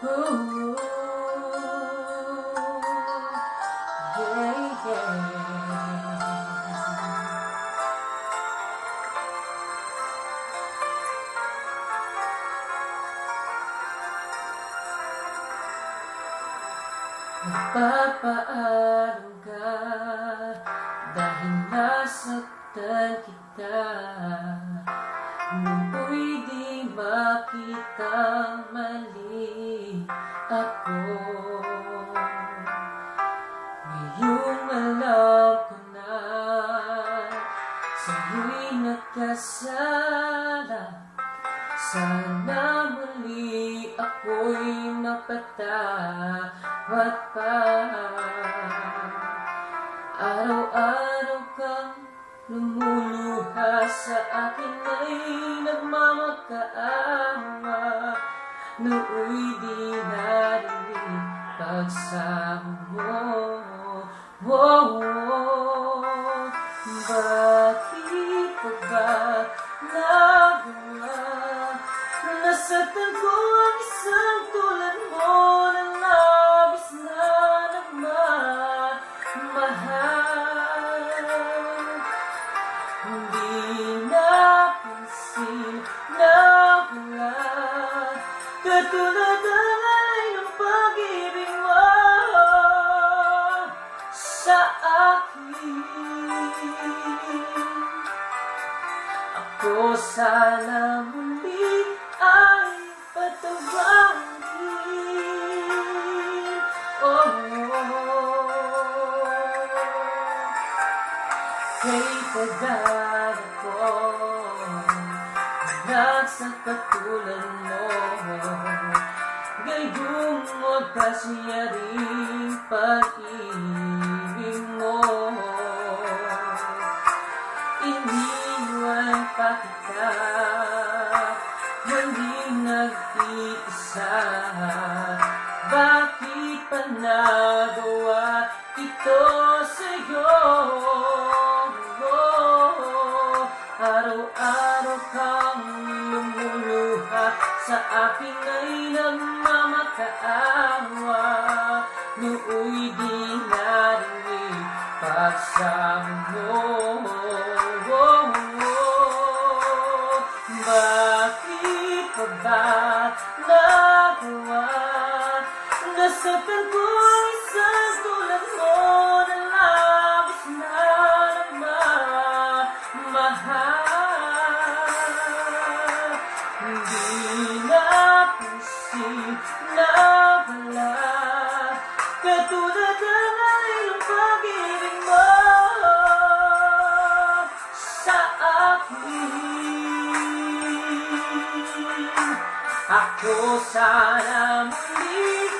Ooh, yeah, yeah. Nagpapaalam ka dahil nasaktan kita. No'y di makita mali ako. Ngayong alam ko na sa'yo'y nagkasala. Sana muli ako'y mapatawad pa. Araw-araw kang lumuluha sa akin ay nagmamakaawa. Nooy di narinig pagsamo mo. Wow, wow. Bakit pa ba nagawa? Nasaktan ko ang isang tulad mo na labis na nagmamahal. Hindi napansin na wala katulad ang alay ng pag-ibig mo sa akin. Ako sana muli ay patawagin. Oh, kay tagal ko nagsakatulad mo. Gayong magkasya rin pag-ibig mo. Iniwan pa kita, hindi nag-iisa. Bakit pa nagawa ito sa'yo? Araw-araw kang lumuluha sa akin ay nagmamakaawa. Nooy di narinig pagsamo mo. Bakit pa ba nagawa? Nasaktan ko ang isang tulad mo na labis na nagmamahal. Hindi napansin na wala katulad ang alay ng pag-ibig mo sa akin. Ako sana muli